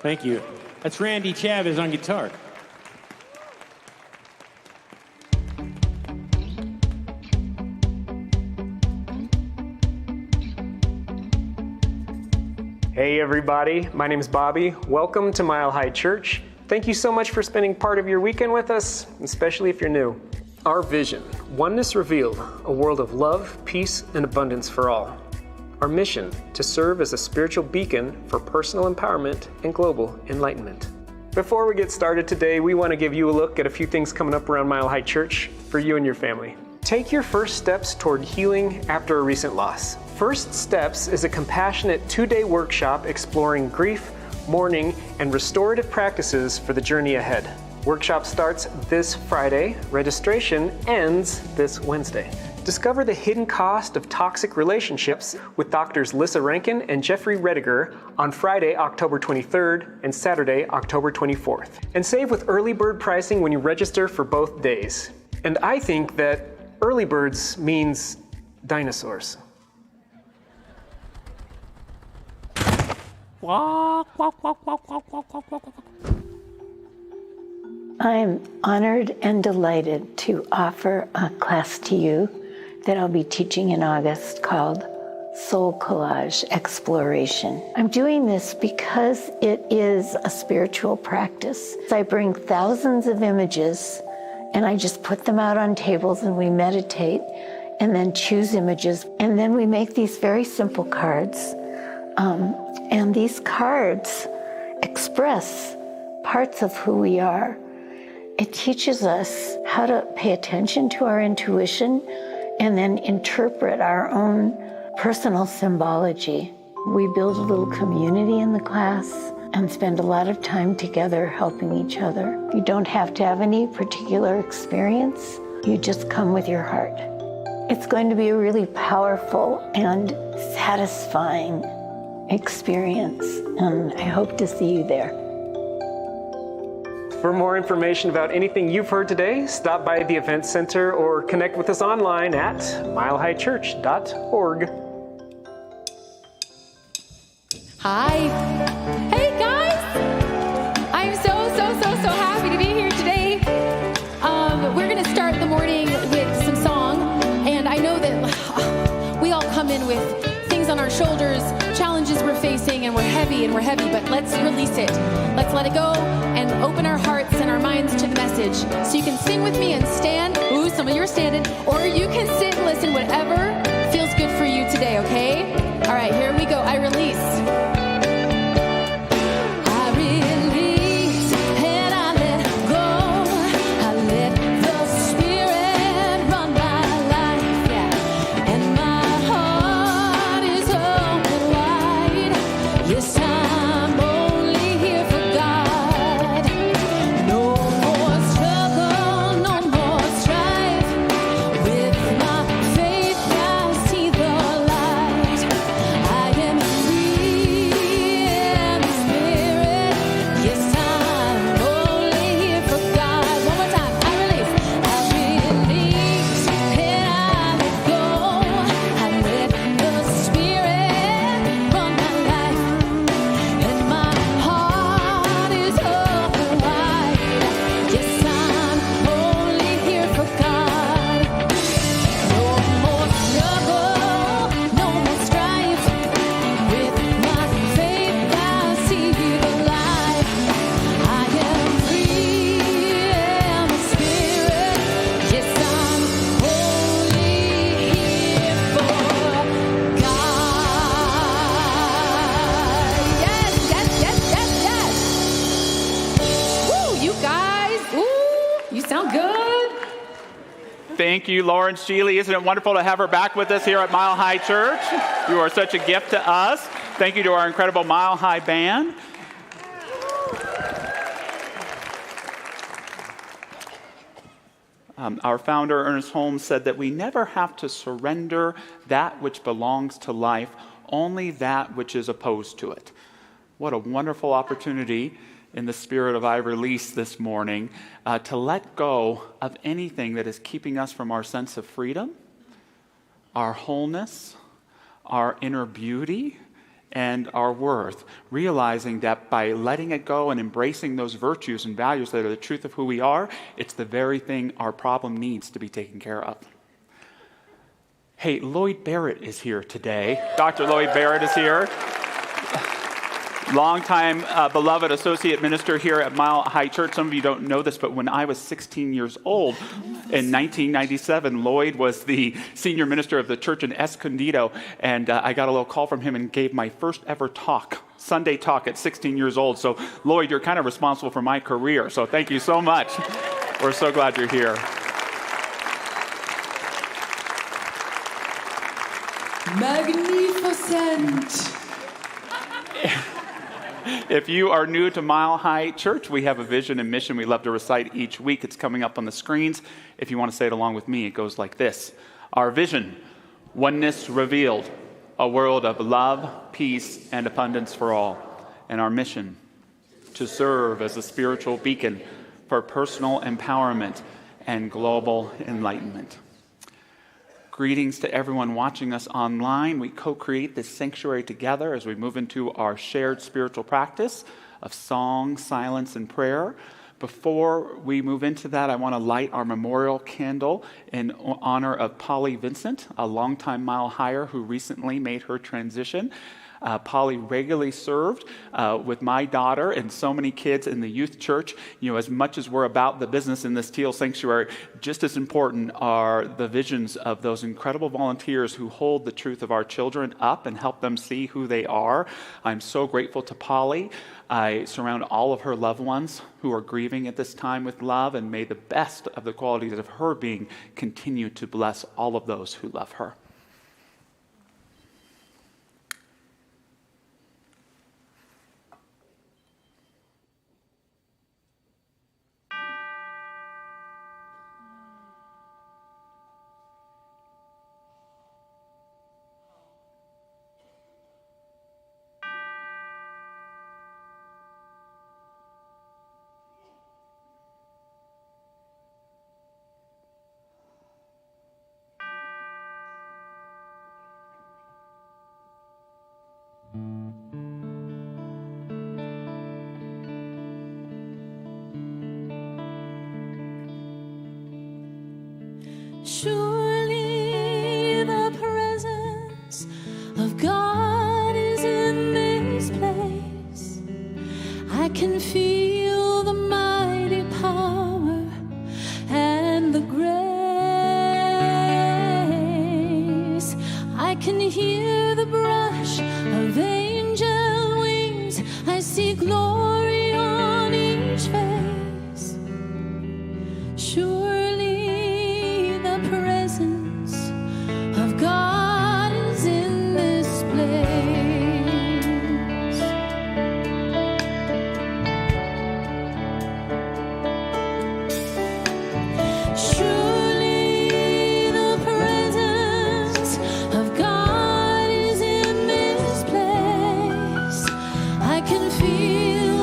Thank you. That's Randy Chavez on guitar. Hey everybody, my name is Bobby. Welcome to Mile High Church. Thank you so much for spending part of your weekend with us, especially if you're new. Our vision, Oneness Revealed, a world of love, peace, and abundance for all. Our mission, to serve as a spiritual beacon for personal empowerment and global enlightenment. Before we get started today, we want to give you a look at a few things coming up around Mile High Church for you and your family. Take your first steps toward healing after a recent loss. First Steps is a compassionate 2-day workshop exploring grief, mourning, and restorative practices for the journey ahead. Workshop starts this Friday. Registration ends this Wednesday. Discover the hidden cost of toxic relationships with Doctors Lissa Rankin and Jeffrey Rediger on Friday, October 23rd and Saturday, October 24th. And save with early bird pricing when you register for both days. And I think that early birds means dinosaurs. I'm honored and delighted to offer a class to you that I'll be teaching in August called Soul Collage Exploration. I'm doing this because it is a spiritual practice. I bring thousands of images and I just put them out on tables and we meditate and then choose images. And then we make these very simple cards. And these cards express parts of who we are. It teaches us how to pay attention to our intuition and then interpret our own personal symbology. We build a little community in the class and spend a lot of time together helping each other. You don't have to have any particular experience. You just come with your heart. It's going to be a really powerful and satisfying experience, and I hope to see you there. For more information about anything you've heard today, stop by the Event Center or connect with us online at milehighchurch.org. Hi. Hey guys! I'm so happy to be here today. We're going to start the morning with some song, and I know that we all come in with things on our shoulders, challenges we're facing, and we're heavy, but let's release it. Let's let it go and open our hearts and our minds to the message. So you can sing with me and stand. Ooh, some of you are standing. Or you can sit and listen, whatever feels good for you today, okay? All right, here we go. I release. Thank you, Lauren Sheely. Isn't it wonderful to have her back with us here at Mile High Church? You are such a gift to us. Thank you to our incredible Mile High band. Our founder, Ernest Holmes, said that we never have to surrender that which belongs to life, only that which is opposed to it. What a wonderful opportunity in the spirit of I release this morning to let go of anything that is keeping us from our sense of freedom, our wholeness, our inner beauty, and our worth, realizing that by letting it go and embracing those virtues and values that are the truth of who we are, it's the very thing our problem needs to be taken care of. Hey, Lloyd Barrett is here today. Dr. Lloyd Barrett is here. Longtime beloved associate minister here at Mile High Church. Some of you don't know this, but when I was 16 years old in 1997, Lloyd was the senior minister of the church in Escondido, and I got a little call from him and gave my first ever talk, Sunday talk at 16 years old. So, Lloyd, you're kind of responsible for my career, so thank you so much. We're so glad you're here. Magnificent. If you are new to Mile High Church, we have a vision and mission we love to recite each week. It's coming up on the screens. If you want to say it along with me, it goes like this. Our vision, oneness revealed, a world of love, peace, and abundance for all. And our mission, to serve as a spiritual beacon for personal empowerment and global enlightenment. Greetings to everyone watching us online. We co-create this sanctuary together as we move into our shared spiritual practice of song, silence, and prayer. Before we move into that, I want to light our memorial candle in honor of Polly Vincent, a longtime Mile Higher who recently made her transition. Polly regularly served with my daughter and so many kids in the youth church. You know, as much as we're about the business in this teal sanctuary, just as important are the visions of those incredible volunteers who hold the truth of our children up and help them see who they are. I'm so grateful to Polly. I surround all of her loved ones who are grieving at this time with love, and may the best of the qualities of her being continue to bless all of those who love her. Surely the presence of God is in this place. I can feel the mighty power and the grace. I can hear the brush of angel wings. I see glory on each face. Surely the presence of God is in this place. Surely the presence of God is in this place. I can feel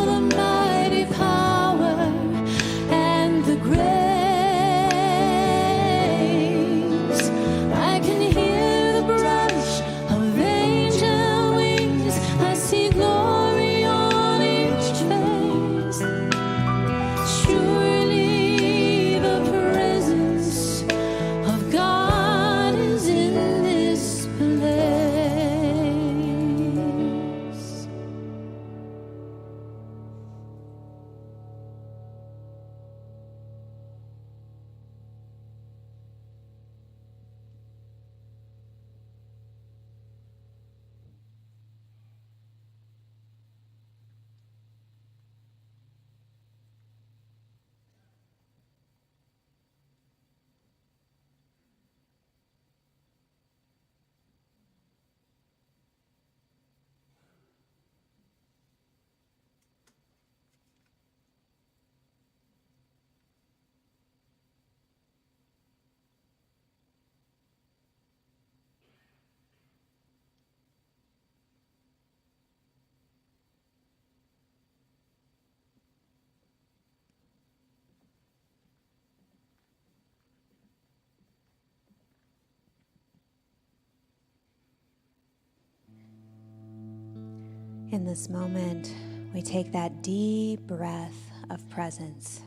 In this moment, we take that deep breath of presence.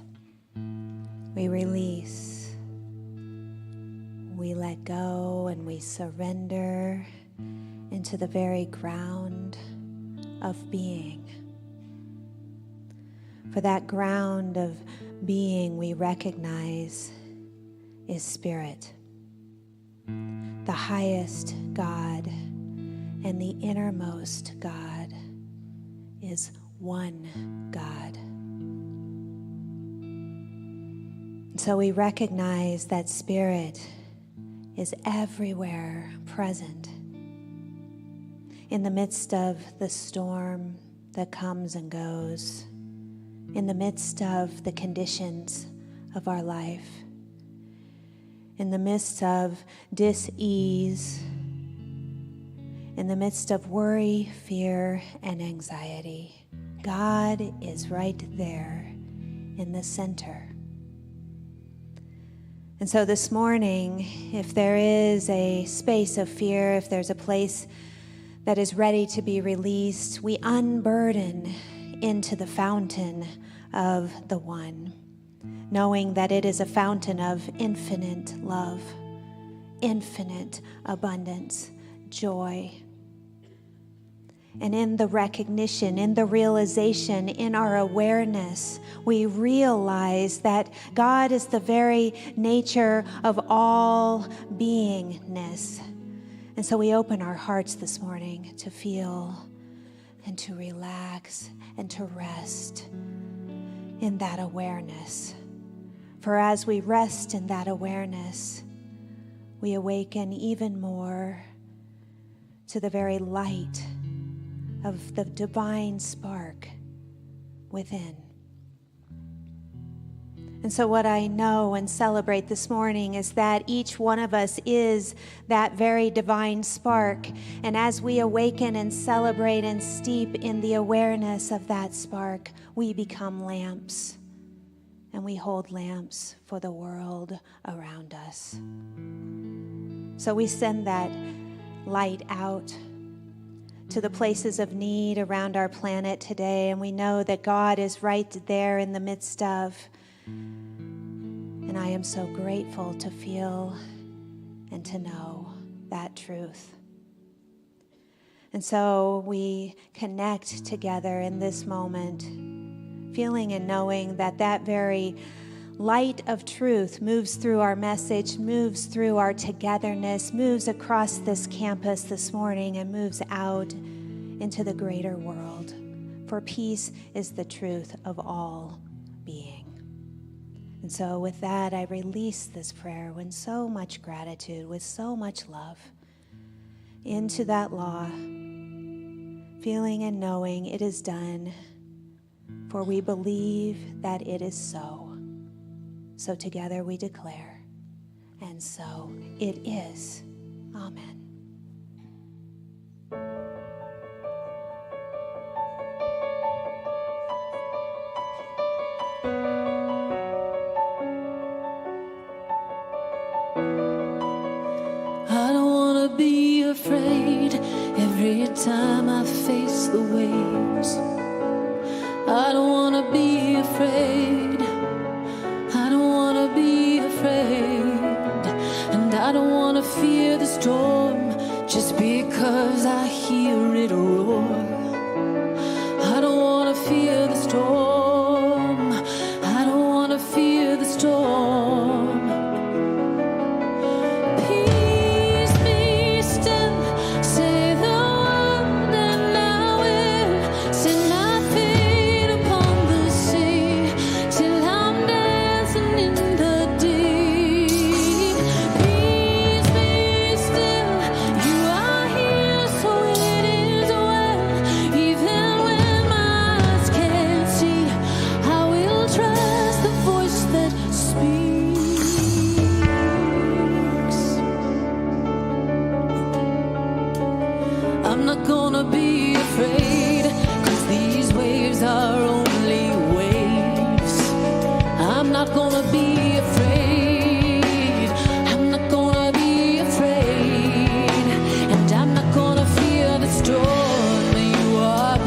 We release, we let go, and we surrender into the very ground of being. For that ground of being we recognize is spirit, the highest God and the innermost God is one God. So we recognize that spirit is everywhere present in the midst of the storm that comes and goes, in the midst of the conditions of our life, in the midst of dis-ease, in the midst of worry, fear, and anxiety. God is right there in the center. And so this morning, if there is a space of fear, if there's a place that is ready to be released, we unburden into the fountain of the One, knowing that it is a fountain of infinite love, infinite abundance, joy. And in the recognition, in the realization, in our awareness, we realize that God is the very nature of all beingness. And so we open our hearts this morning to feel and to relax and to rest in that awareness. For as we rest in that awareness, we awaken even more to the very light of the divine spark within. And so what I know and celebrate this morning is that each one of us is that very divine spark. And as we awaken and celebrate and steep in the awareness of that spark, we become lamps. And we hold lamps for the world around us. So we send that light out to the places of need around our planet today, and we know that God is right there in the midst of. And I am so grateful to feel and to know that truth. And so we connect together in this moment, feeling and knowing that that very light of truth moves through our message, moves through our togetherness, moves across this campus this morning, and moves out into the greater world. For peace is the truth of all being. And so with that, I release this prayer with so much gratitude, with so much love, into that law, feeling and knowing it is done, for we believe that it is so. So together we declare, and so it is. Amen. I don't want to be afraid every time I face the waves. I don't want to be afraid. I don't want to be afraid. And I don't want to fear the storm just because I hear it roar. I don't want to fear the storm. I don't want to fear the storm. I'm not gonna be afraid, 'cause these waves are only waves. I'm not gonna be afraid. I'm not gonna be afraid. And I'm not gonna fear the storm. You are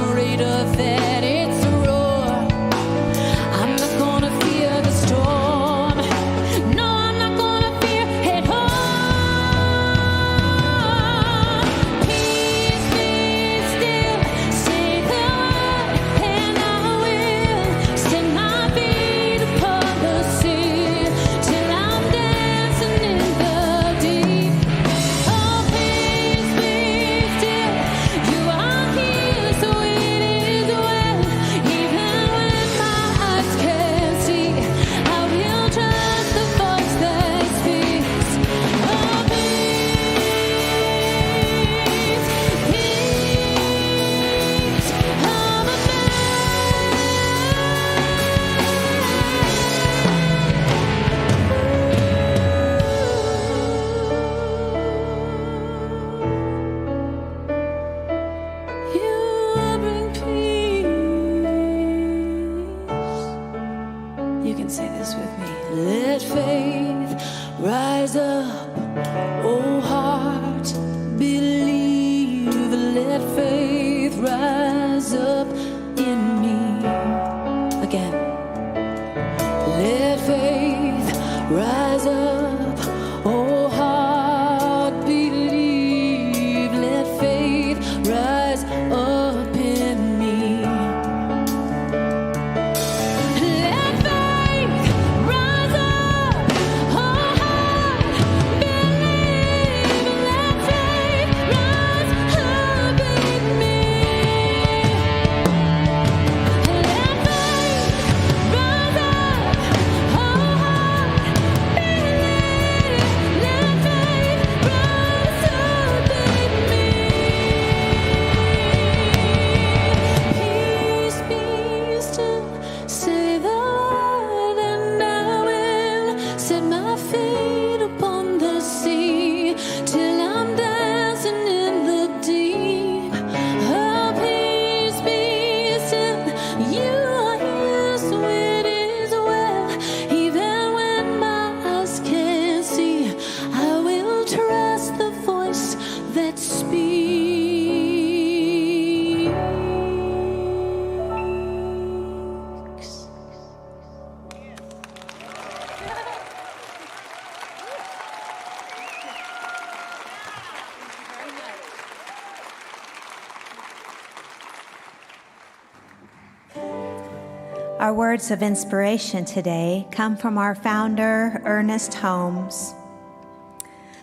Our words of inspiration today come from our founder, Ernest Holmes.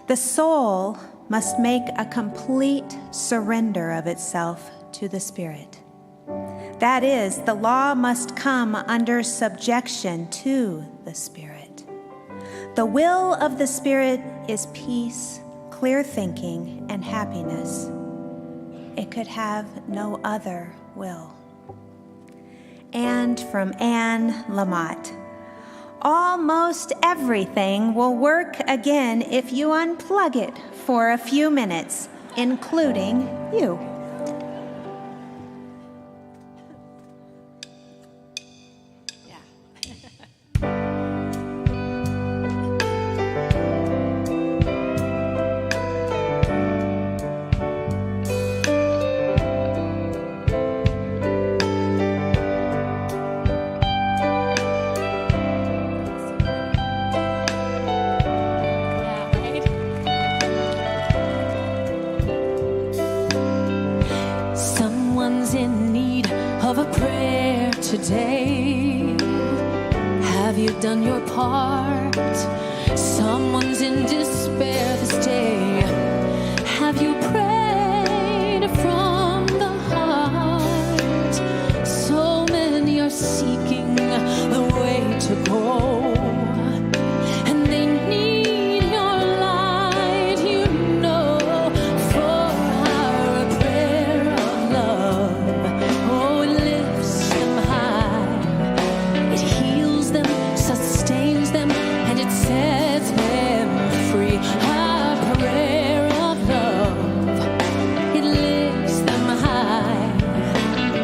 The soul must make a complete surrender of itself to the Spirit. That is, the law must come under subjection to the Spirit. The will of the Spirit is peace, clear thinking, and happiness. It could have no other will. And from Anne Lamott, almost everything will work again if you unplug it for a few minutes, including you. Someone's in need of a prayer today. Have you done your part? Someone's in despair this day. Have you prayed from the heart? So many are seeking the way to go, and they need your light, you know, for our prayer of love. Oh, it lifts them high, it heals them, sustains them, and it sets them free. Our prayer of love, it lifts them high,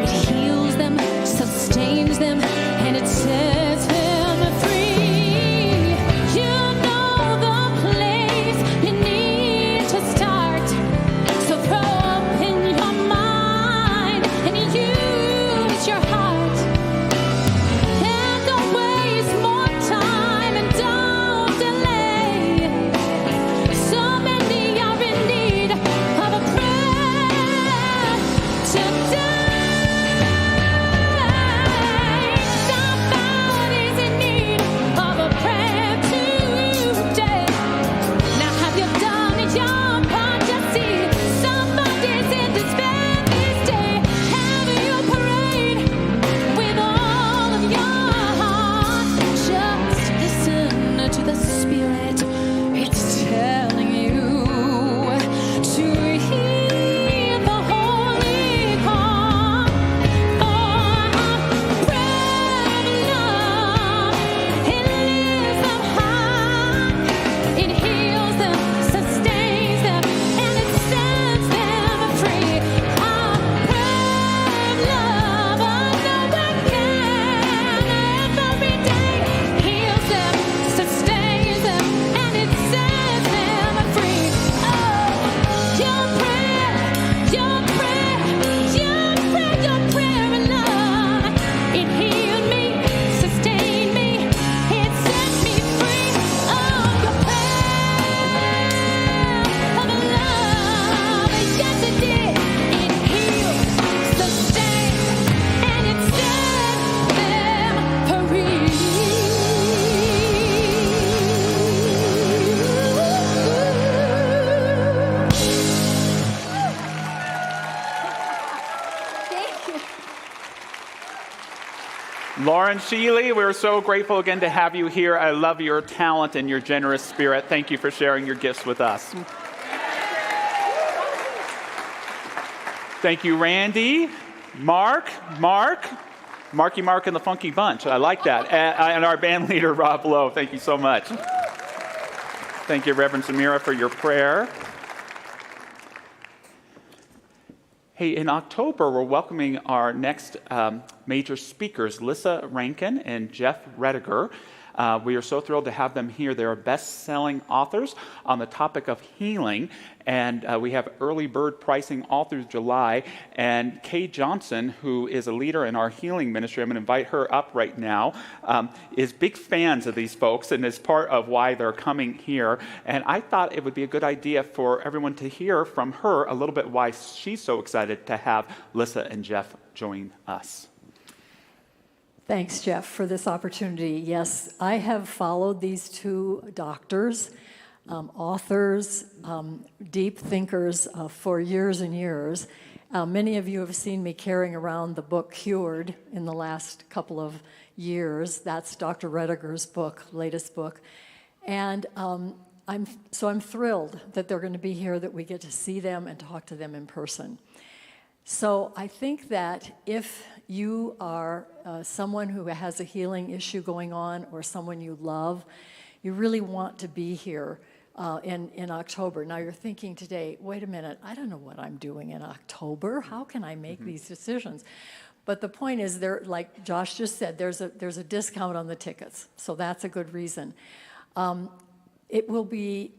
it heals them, sustains them, and it sets them free. You know the place you need to start, so throw open your mind and use your heart. And don't waste more time and don't delay. So many are in need of a prayer today. Somebody's in need of a prayer today. Now have you done your part to see somebody's in despair this day? Have you prayed with all of your heart? Just listen to the Spirit. It's telling you to hear the holy call for a prayer of love. It lifts them high, it heals them, sustains them, and it sets them free. A prayer of love, every day heals them, sustains them, and it sets them free. Oh, your prayer of love, it healed me, sustained me, it set me free. Oh, your prayer of love, yes it did. It healed, sustained, and it set them free. Lauren Sheely, we're so grateful again to have you here. I love your talent and your generous spirit. Thank you for sharing your gifts with us. Thank you, Randy, Marky Mark and the Funky Bunch. I like that. And our band leader, Rob Lowe. Thank you so much. Thank you, Reverend Samira, for your prayer. Hey, in October, we're welcoming our next major speakers, Lissa Rankin and Jeff Rediger. We are so thrilled to have them here. They are best-selling authors on the topic of healing, and we have early bird pricing all through July. And Kay Johnson, who is a leader in our healing ministry, I'm going to invite her up right now, is big fans of these folks and is part of why they're coming here. And I thought it would be a good idea for everyone to hear from her a little bit why she's so excited to have Lissa and Jeff join us. Thanks, Jeff, for this opportunity. Yes, I have followed these two doctors, authors, deep thinkers for years and years. Many of you have seen me carrying around the book Cured in the last couple of years. That's Dr. Rediger's book, latest book. And I'm thrilled that they're going to be here, that we get to see them and talk to them in person. So I think that if you are someone who has a healing issue going on or someone you love, you really want to be here in October. Now you're thinking today, wait a minute, I don't know what I'm doing in October. How can I make these decisions? But the point is, there, like Josh just said, there's a discount on the tickets. So that's a good reason. It will be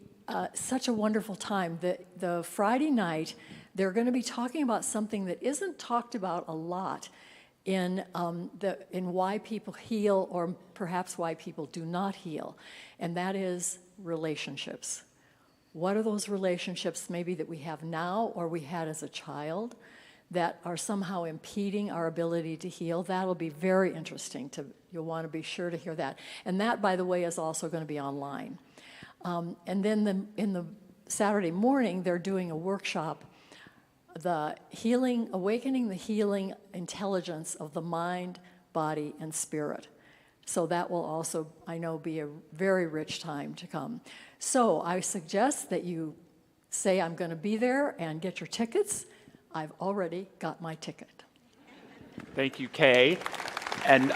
such a wonderful time. The Friday night, they're going to be talking about something that isn't talked about a lot in why people heal, or perhaps why people do not heal, and that is relationships. What are those relationships maybe that we have now or we had as a child that are somehow impeding our ability to heal? That'll be very interesting. You'll want to be sure to hear that. And that, by the way, is also going to be online. And then in the Saturday morning, they're doing a workshop, awakening the healing intelligence of the mind, body, and spirit. So that will also, I know, be a very rich time to come. So I suggest that you say, I'm going to be there, and get your tickets. I've already got my ticket. Thank you, Kay. And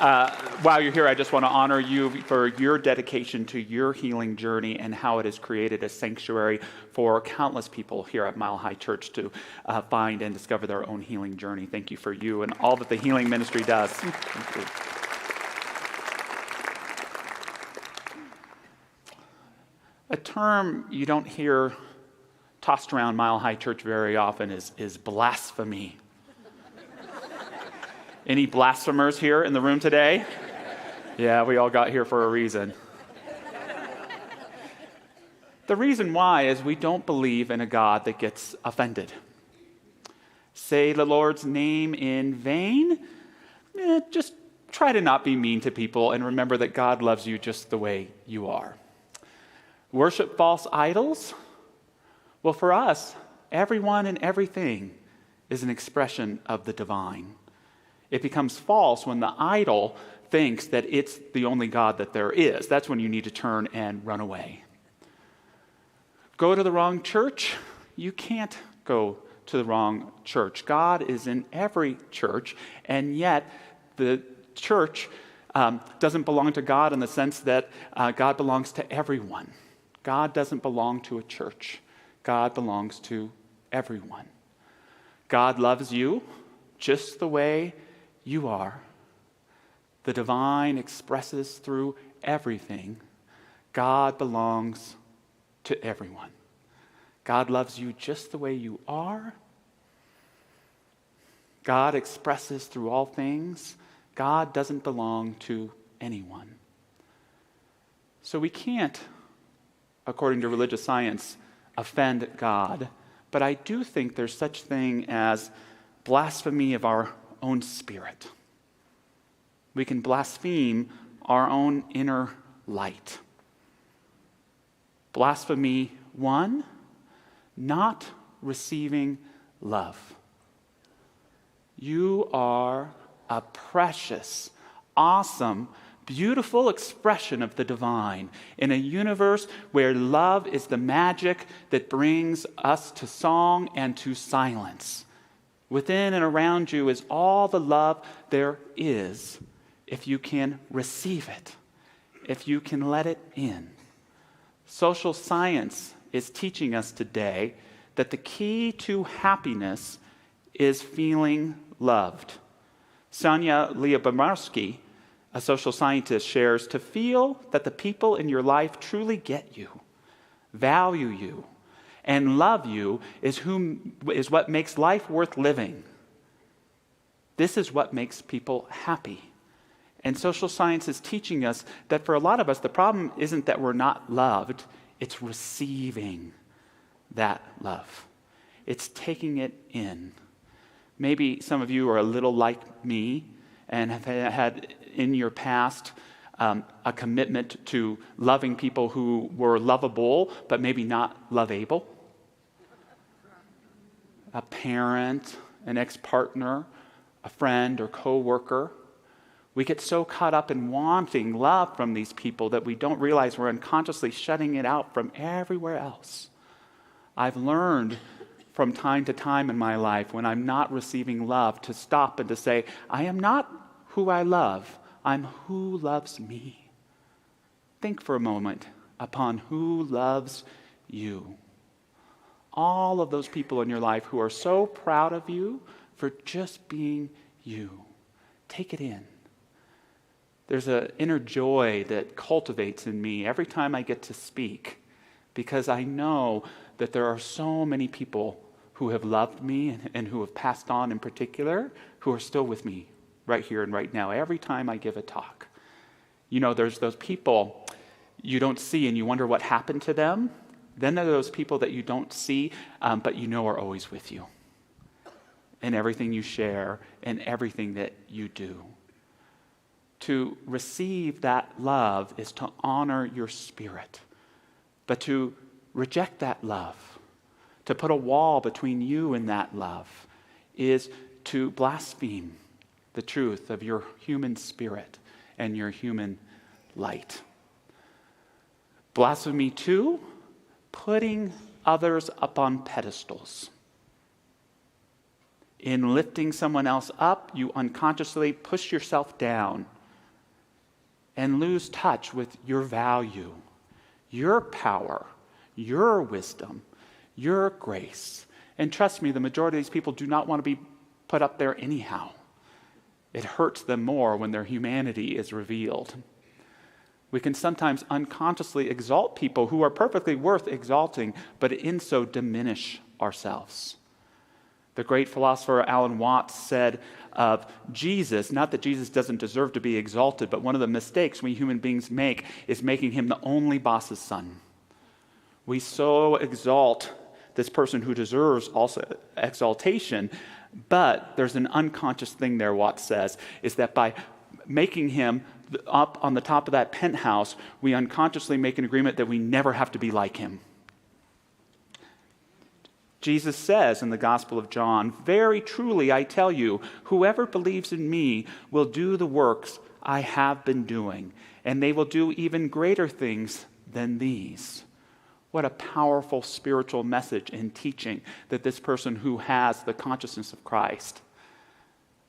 while you're here, I just want to honor you for your dedication to your healing journey and how it has created a sanctuary for countless people here at Mile High Church to find and discover their own healing journey. Thank you for you and all that the healing ministry does. Thank you. A term you don't hear tossed around Mile High Church very often is blasphemy. Any blasphemers here in the room today? Yeah, we all got here for a reason. The reason why is we don't believe in a God that gets offended. Say the Lord's name in vain? Just try to not be mean to people and remember that God loves you just the way you are. Worship false idols? Well, for us, everyone and everything is an expression of the divine. It becomes false when the idol thinks that it's the only God that there is. That's when you need to turn and run away. Go to the wrong church? You can't go to the wrong church. God is in every church, and yet the church doesn't belong to God in the sense that God belongs to everyone. God doesn't belong to a church. God belongs to everyone. God loves you just the way you are. The divine expresses through everything. God belongs to everyone. God loves you just the way you are. God expresses through all things. God doesn't belong to anyone. So we can't, according to religious science, offend God. But I do think there's such thing as blasphemy of our own spirit. We can blaspheme our own inner light. Blasphemy 1, not receiving love. You are a precious, awesome, beautiful expression of the divine in a universe where love is the magic that brings us to song and to silence. Within and around you is all the love there is if you can receive it, if you can let it in. Social science is teaching us today that the key to happiness is feeling loved. Sonia Lyubomirsky, a social scientist, shares, to feel that the people in your life truly get you, value you, and love you is what makes life worth living. This is what makes people happy. And social science is teaching us that for a lot of us, the problem isn't that we're not loved, it's receiving that love. It's taking it in. Maybe some of you are a little like me and have had in your past a commitment to loving people who were lovable, but maybe not loveable? A parent, an ex-partner, a friend or co-worker. We get so caught up in wanting love from these people that we don't realize we're unconsciously shutting it out from everywhere else. I've learned from time to time in my life when I'm not receiving love to stop and to say, I am not who I love, I'm who loves me. Think for a moment upon who loves you. All of those people in your life who are so proud of you for just being you. Take it in. There's an inner joy that cultivates in me every time I get to speak, because I know that there are so many people who have loved me and who have passed on in particular, who are still with me right here and right now, every time I give a talk. You know, there's those people you don't see and you wonder what happened to them. Then there are those people that you don't see, but you know are always with you in everything you share and everything that you do. To receive that love is to honor your spirit, but to reject that love, to put a wall between you and that love, is to blaspheme the truth of your human spirit and your human light. Blasphemy, too, putting others up on pedestals. In lifting someone else up, you unconsciously push yourself down and lose touch with your value, your power, your wisdom, your grace. And trust me, the majority of these people do not want to be put up there anyhow. It hurts them more when their humanity is revealed. We can sometimes unconsciously exalt people who are perfectly worth exalting, but in so diminish ourselves. The great philosopher Alan Watts said of Jesus, not that Jesus doesn't deserve to be exalted, but one of the mistakes we human beings make is making him the only boss's son. We so exalt this person who deserves also exaltation, but there's an unconscious thing there, Watts says, is that by making him up on the top of that penthouse, we unconsciously make an agreement that we never have to be like him. Jesus says in the Gospel of John, "Very truly I tell you, whoever believes in me will do the works I have been doing, and they will do even greater things than these." What a powerful spiritual message and teaching that this person who has the consciousness of Christ,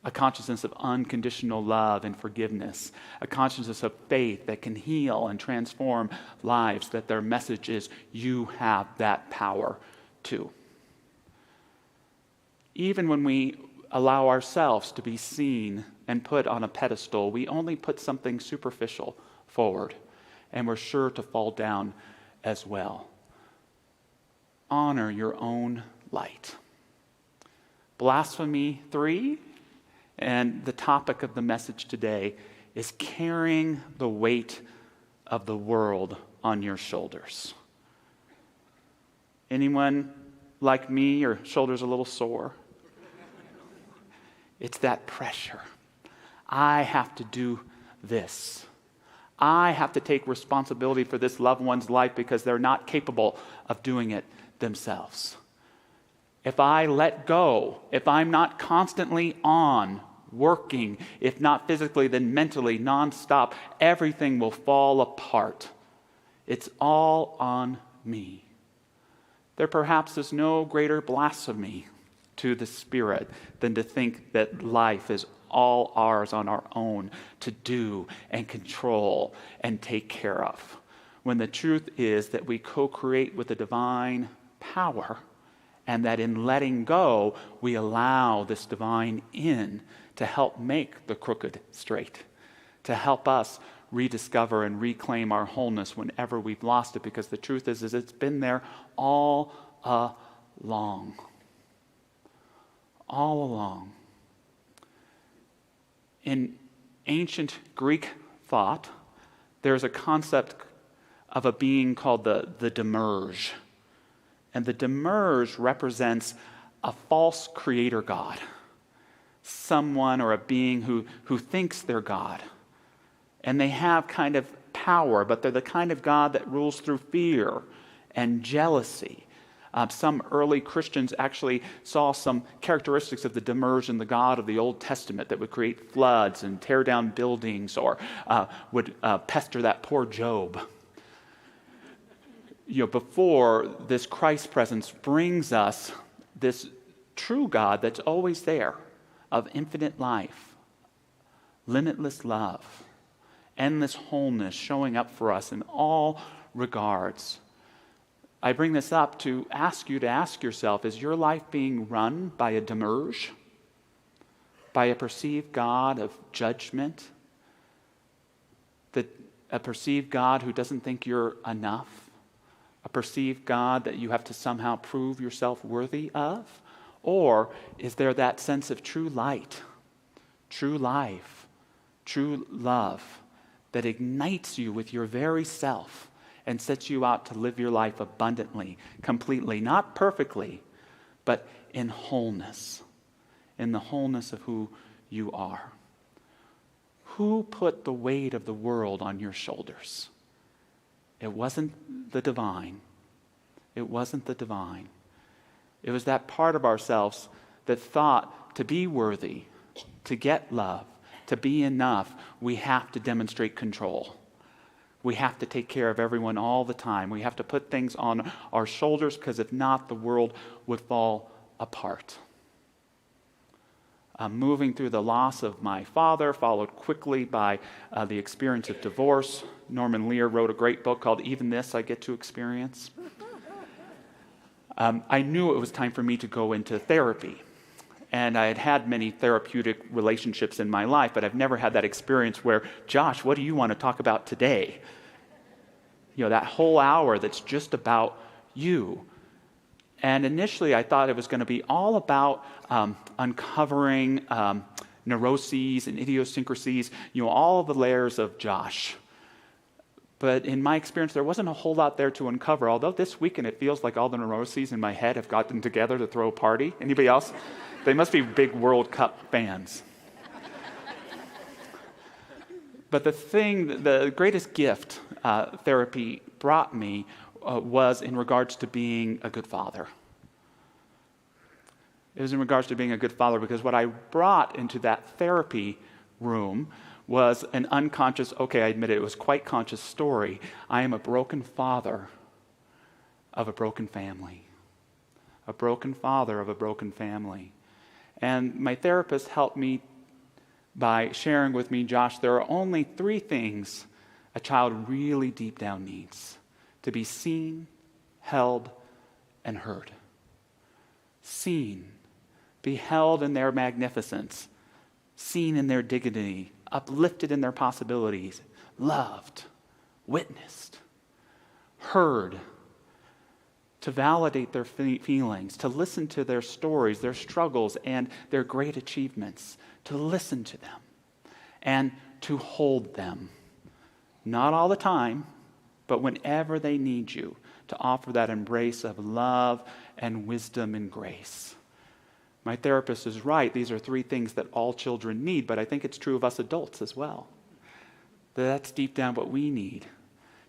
a consciousness of unconditional love and forgiveness, a consciousness of faith that can heal and transform lives, that their message is, you have that power too. Even when we allow ourselves to be seen and put on a pedestal, we only put something superficial forward, and we're sure to fall down as well. Honor your own light. Blasphemy 3, and the topic of the message today is carrying the weight of the world on your shoulders. Anyone like me, your shoulders a little sore? It's that pressure. I have to do this. I have to take responsibility for this loved one's life because they're not capable of doing it themselves. If I let go, if I'm not constantly on, working, if not physically, then mentally, nonstop, everything will fall apart. It's all on me. There perhaps is no greater blasphemy to the Spirit than to think that life is all ours on our own to do and control and take care of, when the truth is that we co-create with the divine power, and that in letting go, we allow this divine in to help make the crooked straight, to help us rediscover and reclaim our wholeness whenever we've lost it, because the truth is it's been there all along. All along. In ancient Greek thought, there's a concept of a being called the Demiurge. And the Demiurge represents a false creator god, someone or a being who thinks they're God, and they have kind of power, but they're the kind of God that rules through fear and jealousy. Some early Christians actually saw some characteristics of the Demurge, the God of the Old Testament, that would create floods and tear down buildings, or would pester that poor Job. Before this Christ presence brings us this true God that's always there, of infinite life, limitless love, endless wholeness, showing up for us in all regards. I bring this up to ask you to ask yourself, is your life being run by a Demurge? By a perceived God of judgment? A perceived God who doesn't think you're enough? A perceived God that you have to somehow prove yourself worthy of? Or is there that sense of true light, true life, true love that ignites you with your very self and sets you out to live your life abundantly, completely, not perfectly, but in wholeness, in the wholeness of who you are? Who put the weight of the world on your shoulders? It wasn't the divine. It wasn't the divine. It was that part of ourselves that thought to be worthy, to get love, to be enough, we have to demonstrate control. We have to take care of everyone all the time. We have to put things on our shoulders, because if not, the world would fall apart. Moving through the loss of my father, followed quickly by the experience of divorce. Norman Lear wrote a great book called Even This I Get to Experience. I knew it was time for me to go into therapy. And I had had many therapeutic relationships in my life, but I've never had that experience where, Josh, what do you want to talk about today? That whole hour that's just about you. And initially I thought it was going to be all about uncovering neuroses and idiosyncrasies, all of the layers of Josh. But in my experience, there wasn't a whole lot there to uncover, although this weekend it feels like all the neuroses in my head have gotten together to throw a party. Anybody else? They must be big World Cup fans. But the greatest gift therapy brought me was in regards to being a good father. It was in regards to being a good father, because what I brought into that therapy room was an unconscious, I admit it was quite conscious story. I am a broken father of a broken family. A broken father of a broken family. And my therapist helped me by sharing with me, Josh, there are only 3 things a child really deep down needs: to be seen, held, and heard. Seen, be held in their magnificence, seen in their dignity, uplifted in their possibilities, loved, witnessed, heard, to validate their feelings, to listen to their stories, their struggles, and their great achievements, to listen to them, and to hold them. Not all the time, but whenever they need you, to offer that embrace of love and wisdom and grace. My therapist is right. These are 3 things that all children need, but I think it's true of us adults as well. That's deep down what we need.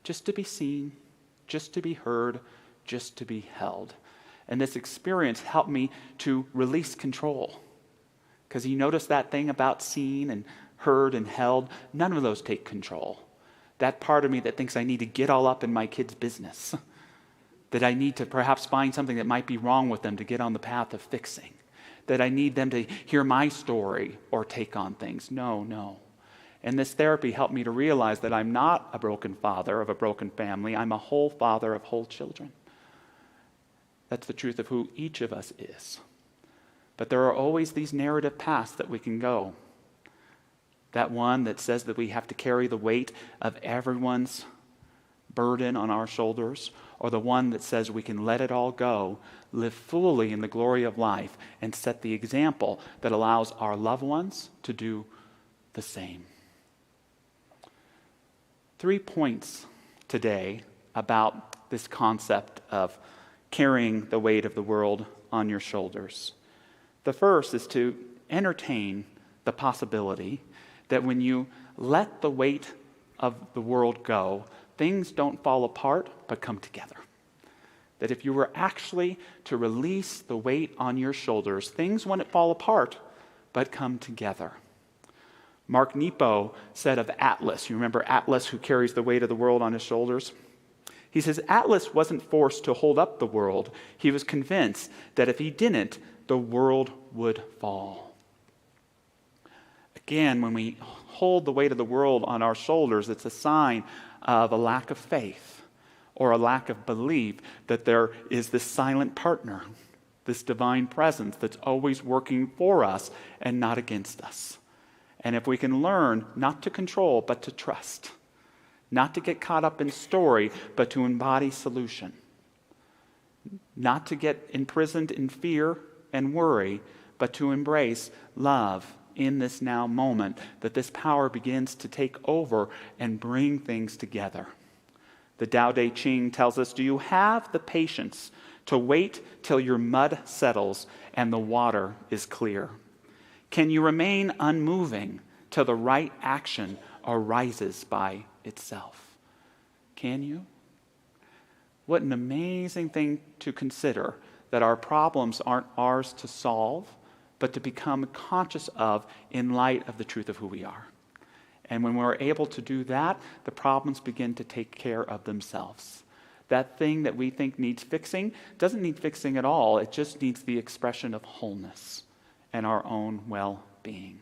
Just to be seen, just to be heard, just to be held. And this experience helped me to release control. Because you notice that thing about seen and heard and held, none of those take control. That part of me that thinks I need to get all up in my kid's business, that I need to perhaps find something that might be wrong with them to get on the path of fixing, that I need them to hear my story or take on things. No. And this therapy helped me to realize that I'm not a broken father of a broken family. I'm a whole father of whole children. That's the truth of who each of us is. But there are always these narrative paths that we can go. That one that says that we have to carry the weight of everyone's burden on our shoulders, or the one that says we can let it all go, live fully in the glory of life, and set the example that allows our loved ones to do the same. 3 points today about this concept of carrying the weight of the world on your shoulders. The first is to entertain the possibility that when you let the weight of the world go, things don't fall apart but come together. That if you were actually to release the weight on your shoulders, things wouldn't fall apart but come together. Mark Nepo said of Atlas, you remember Atlas who carries the weight of the world on his shoulders? He says Atlas wasn't forced to hold up the world. He was convinced that if he didn't, the world would fall. Again, when we hold the weight of the world on our shoulders, it's a sign of a lack of faith or a lack of belief that there is this silent partner, this divine presence that's always working for us and not against us. And if we can learn not to control, but to trust, not to get caught up in story, but to embody solution, not to get imprisoned in fear and worry, but to embrace love in this now moment, that this power begins to take over and bring things together. The Tao Te Ching tells us, do you have the patience to wait till your mud settles and the water is clear? Can you remain unmoving till the right action arises by itself? Can you? What an amazing thing to consider, that our problems aren't ours to solve, but to become conscious of in light of the truth of who we are. And when we're able to do that, the problems begin to take care of themselves. That thing that we think needs fixing doesn't need fixing at all. It just needs the expression of wholeness and our own well-being.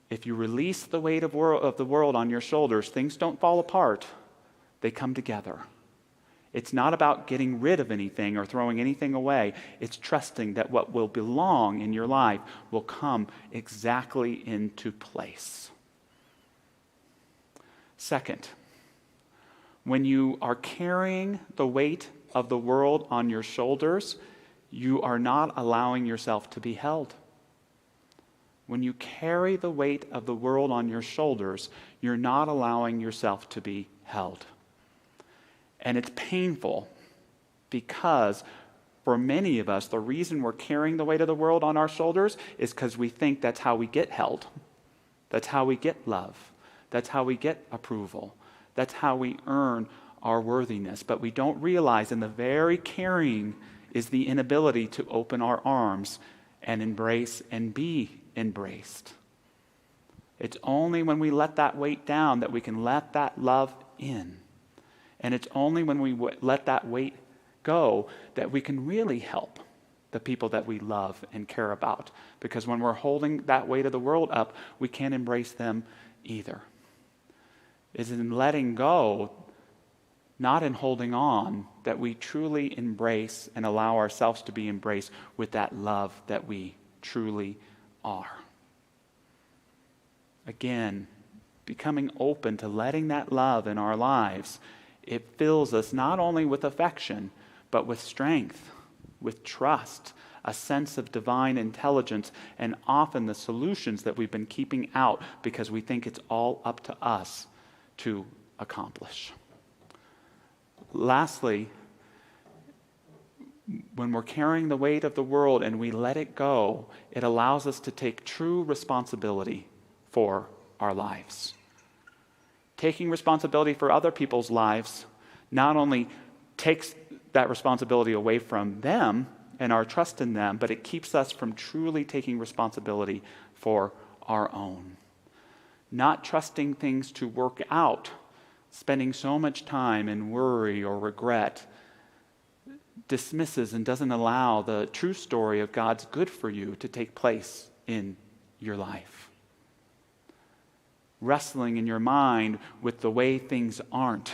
If you release the weight of the world on your shoulders, things don't fall apart. They come together. It's not about getting rid of anything or throwing anything away. It's trusting that what will belong in your life will come exactly into place. Second, when you are carrying the weight of the world on your shoulders, you are not allowing yourself to be held. When you carry the weight of the world on your shoulders, you're not allowing yourself to be held. And it's painful because for many of us, the reason we're carrying the weight of the world on our shoulders is because we think that's how we get held. That's how we get love. That's how we get approval. That's how we earn our worthiness. But we don't realize in the very carrying is the inability to open our arms and embrace and be embraced. It's only when we let that weight down that we can let that love in. And it's only when we let that weight go that we can really help the people that we love and care about. Because when we're holding that weight of the world up, we can't embrace them either. It's in letting go, not in holding on, that we truly embrace and allow ourselves to be embraced with that love that we truly are. Again, becoming open to letting that love in our lives, it fills us not only with affection, but with strength, with trust, a sense of divine intelligence, and often the solutions that we've been keeping out because we think it's all up to us to accomplish. Lastly, when we're carrying the weight of the world and we let it go, it allows us to take true responsibility for our lives. Taking responsibility for other people's lives not only takes that responsibility away from them and our trust in them, but it keeps us from truly taking responsibility for our own. Not trusting things to work out, spending so much time in worry or regret, dismisses and doesn't allow the true story of God's good for you to take place in your life. Wrestling in your mind with the way things aren't,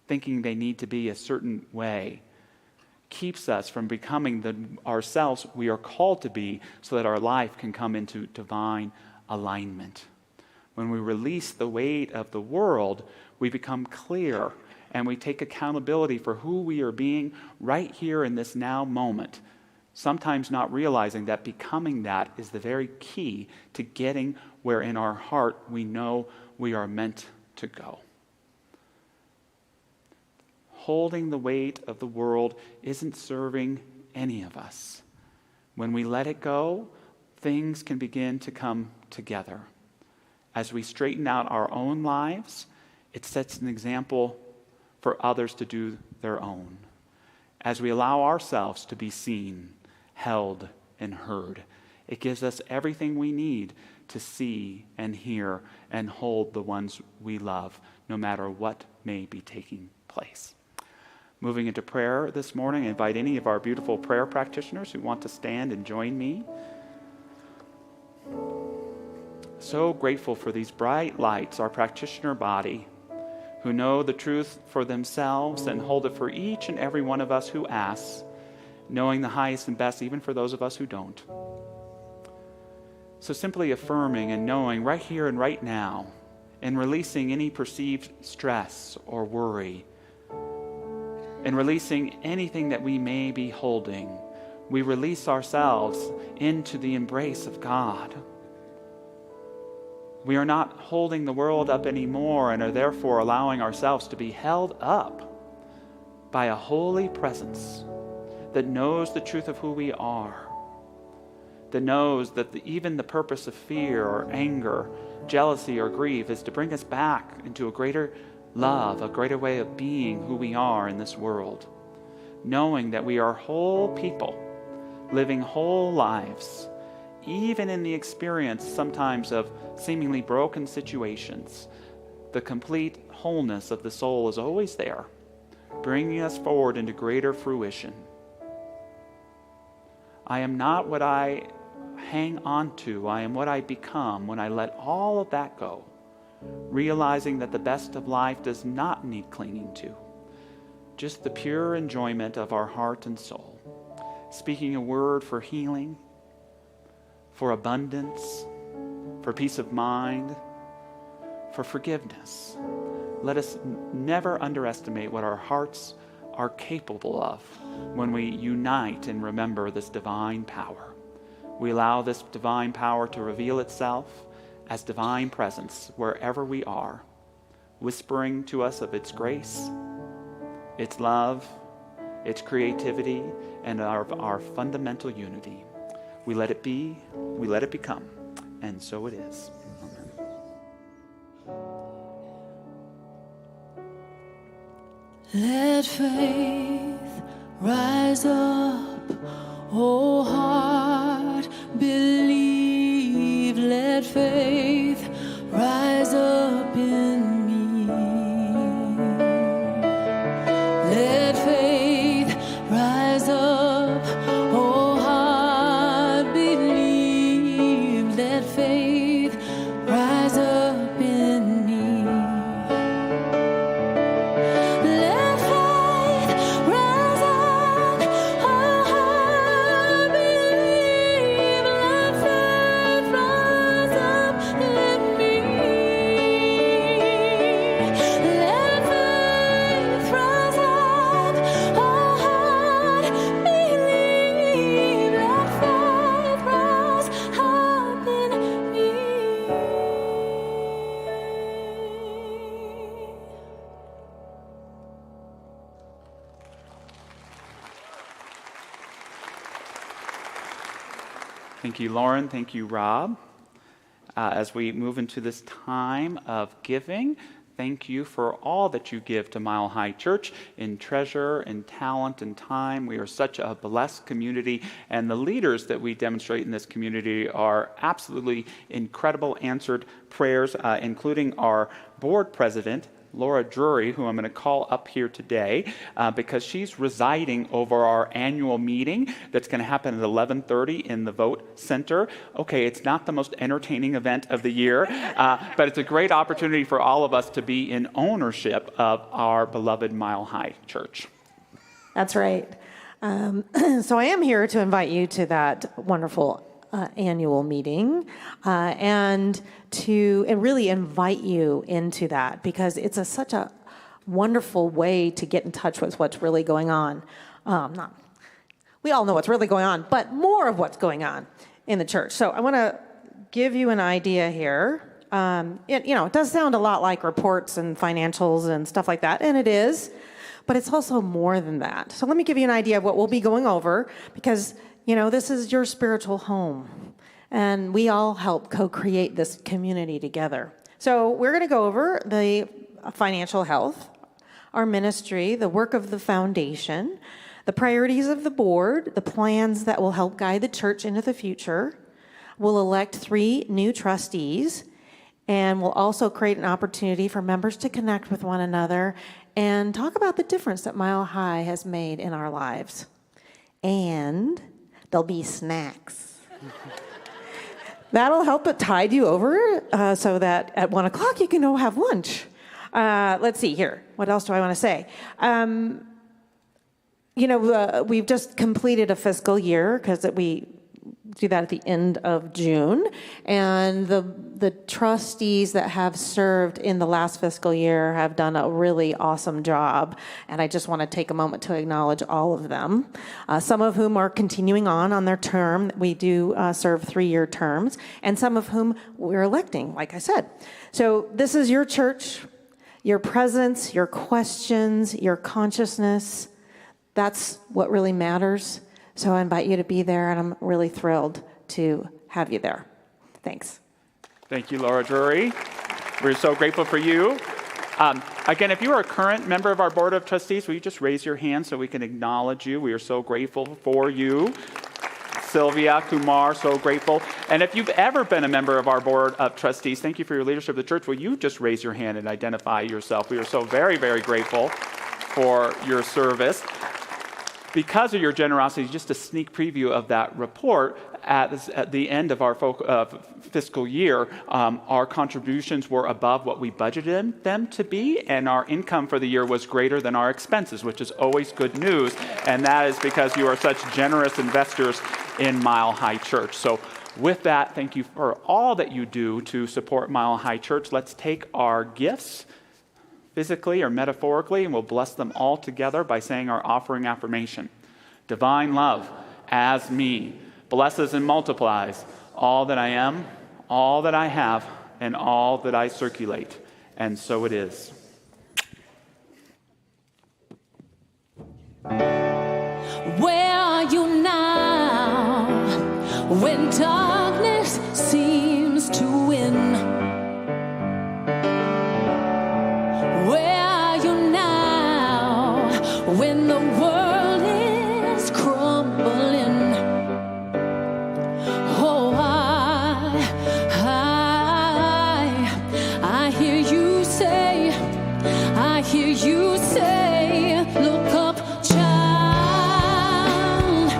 thinking they need to be a certain way, keeps us from becoming the ourselves we are called to be so that our life can come into divine alignment. When we release the weight of the world, we become clear and we take accountability for who we are being right here in this now moment, sometimes not realizing that becoming that is the very key to getting where in our heart we know we are meant to go. Holding the weight of the world isn't serving any of us. When we let it go, things can begin to come together. As we straighten out our own lives, it sets an example for others to do their own. As we allow ourselves to be seen, held, and heard, it gives us everything we need to see and hear and hold the ones we love, no matter what may be taking place. Moving into prayer this morning, I invite any of our beautiful prayer practitioners who want to stand and join me. So grateful for these bright lights, our practitioner body, who know the truth for themselves and hold it for each and every one of us who asks, knowing the highest and best even for those of us who don't. So simply affirming and knowing right here and right now, and releasing any perceived stress or worry, and releasing anything that we may be holding, we release ourselves into the embrace of God. We are not holding the world up anymore and are therefore allowing ourselves to be held up by a holy presence that knows the truth of who we are, that knows that even the purpose of fear or anger, jealousy or grief is to bring us back into a greater love, a greater way of being who we are in this world, knowing that we are whole people living whole lives, even in the experience sometimes of seemingly broken situations. The complete wholeness of the soul is always there, bringing us forward into greater fruition. I am not what I hang on to, I am what I become when I let all of that go, realizing that the best of life does not need clinging to, just the pure enjoyment of our heart and soul, speaking a word for healing, for abundance, for peace of mind, for forgiveness. Let us never underestimate what our hearts are capable of when we unite and remember this divine power. We allow this divine power to reveal itself as divine presence wherever we are, whispering to us of its grace, its love, its creativity, and our fundamental unity. We let it be, we let it become, and so it is. Let faith rise up, oh heart, believe. Let faith rise up in me. Let faith rise up, oh heart, believe. Let faith rise up in me. Let faith rise up, oh heart, believe. Let faith rise up in me. Let faith rise up, oh heart, believe. Let faith rise up in me. Thank you, Lauren. Thank you, Rob. As we move into this time of giving, thank you for all that you give to Mile High Church in treasure and talent and time. We are such a blessed community, and the leaders that we demonstrate in this community are absolutely incredible answered prayers, including our board president, Laura Drury, who I'm going to call up here today because she's residing over our annual meeting that's going to happen at 11:30 in the Vote Center. Okay, it's not the most entertaining event of the year, but it's a great opportunity for all of us to be in ownership of our beloved Mile High Church. That's right. So I am here to invite you to that wonderful annual meeting and really invite you into that, because it's such a wonderful way to get in touch with what's really going on. We all know what's really going on, but more of what's going on in the church. So I want to give you an idea here. It does sound a lot like reports and financials and stuff like that, and it is, but it's also more than that. So let me give you an idea of what we'll be going over, because this is your spiritual home. And we all help co-create this community together. So we're going to go over the financial health, our ministry, the work of the foundation, the priorities of the board, the plans that will help guide the church into the future. We'll elect 3 new trustees, and we'll also create an opportunity for members to connect with one another and talk about the difference that Mile High has made in our lives. And there'll be snacks. That'll help it tide you over so that at 1 o'clock you can go have lunch. Let's see here. What else do I want to say? We've just completed a fiscal year because we do that at the end of June. And the trustees that have served in the last fiscal year have done a really awesome job. And I just want to take a moment to acknowledge all of them, some of whom are continuing on their term. We do serve 3-year terms, and some of whom we're electing, like I said. So this is your church, your presence, your questions, your consciousness. That's what really matters. So I invite you to be there, and I'm really thrilled to have you there. Thanks. Thank you, Laura Drury. We're so grateful for you. Again, if you are a current member of our Board of Trustees, will you just raise your hand so we can acknowledge you? We are so grateful for you. Sylvia, Kumar, so grateful. And if you've ever been a member of our Board of Trustees, thank you for your leadership of the church. Will you just raise your hand and identify yourself? We are so very, very grateful for your service. Because of your generosity, just a sneak preview of that report, at the end of our fiscal year, our contributions were above what we budgeted them to be, and our income for the year was greater than our expenses, which is always good news, and that is because you are such generous investors in Mile High Church. So with that, thank you for all that you do to support Mile High Church. Let's take our gifts, physically or metaphorically, and we'll bless them all together by saying our offering affirmation. Divine love, as me, blesses and multiplies all that I am, all that I have, and all that I circulate. And so it is. Where are you now when darkness seems to win? Where are you now when the world is crumbling? Oh, I hear you say, look up, child.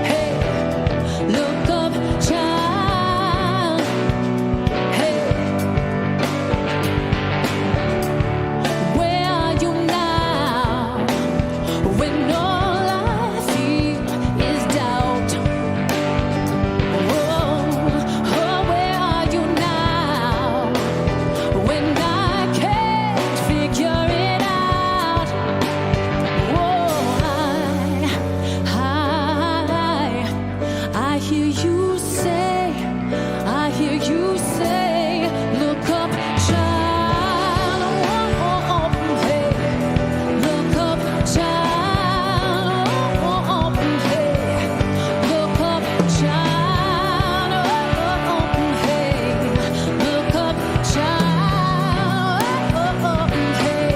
Hey, look up, child. Hey. Where are you now when all I feel is doubt? Oh, where are you now when I can't figure it out? Oh, I hear you say, look up, child. Oh, hey, look up, child. Oh, hey, look up, child. Oh, hey, look up, child. Oh, hey.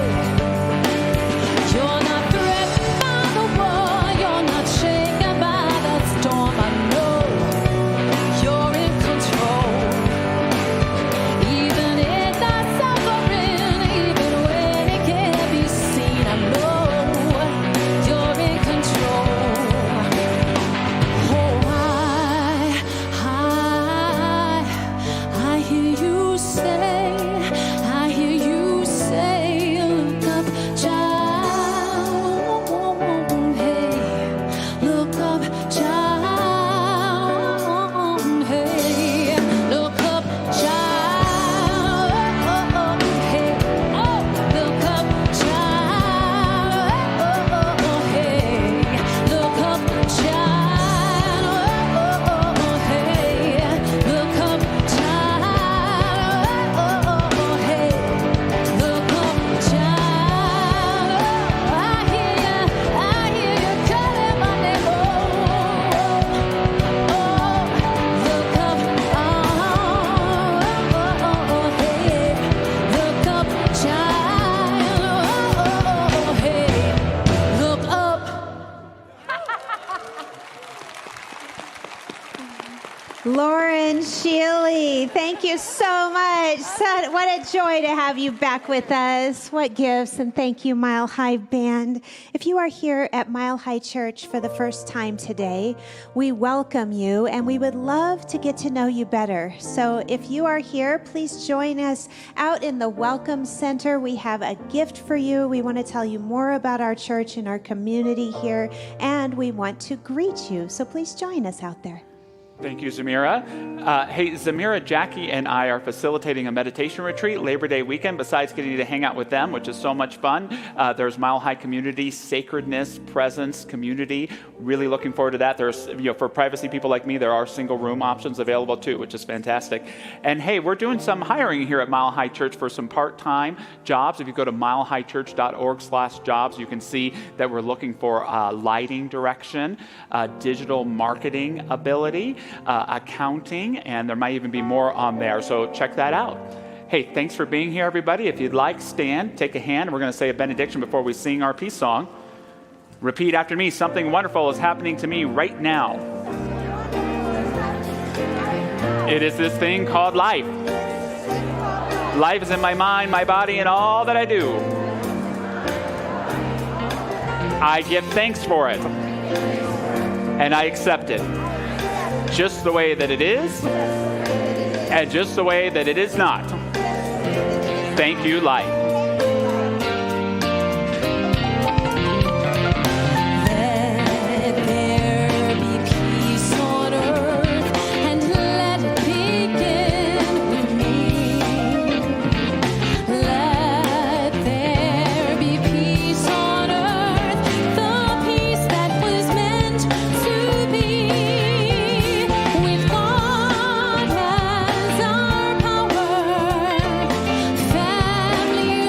You're not threatened by the war, you're not shaken by the storm. I know Lauren Sheely, thank you so much. What a joy to have you back with us. What gifts, and thank you, Mile High Band. If you are here at Mile High Church for the first time today, we welcome you, and we would love to get to know you better. So if you are here, please join us out in the Welcome Center. We have a gift for you. We want to tell you more about our church and our community here, and we want to greet you. So please join us out there. Thank you, Zamira. Hey, Zamira, Jackie, and I are facilitating a meditation retreat Labor Day weekend. Besides getting to hang out with them, which is so much fun, there's Mile High Community, Sacredness, Presence, Community. Really looking forward to that. There's, for privacy people like me, there are single room options available too, which is fantastic. And hey, we're doing some hiring here at Mile High Church for some part-time jobs. If you go to milehighchurch.org/jobs, you can see that we're looking for lighting direction, digital marketing ability, accounting, and there might even be more on there, so check that out. Hey, thanks for being here, everybody. If you'd like, stand, take a hand. We're going to say a benediction before we sing our peace song. Repeat after me. Something wonderful is happening to me right now. It is this thing called life. Life is in my mind, my body, and all that I do. I give thanks for it, and I accept it. Just the way that it is, and just the way that it is not. Thank you, life. Family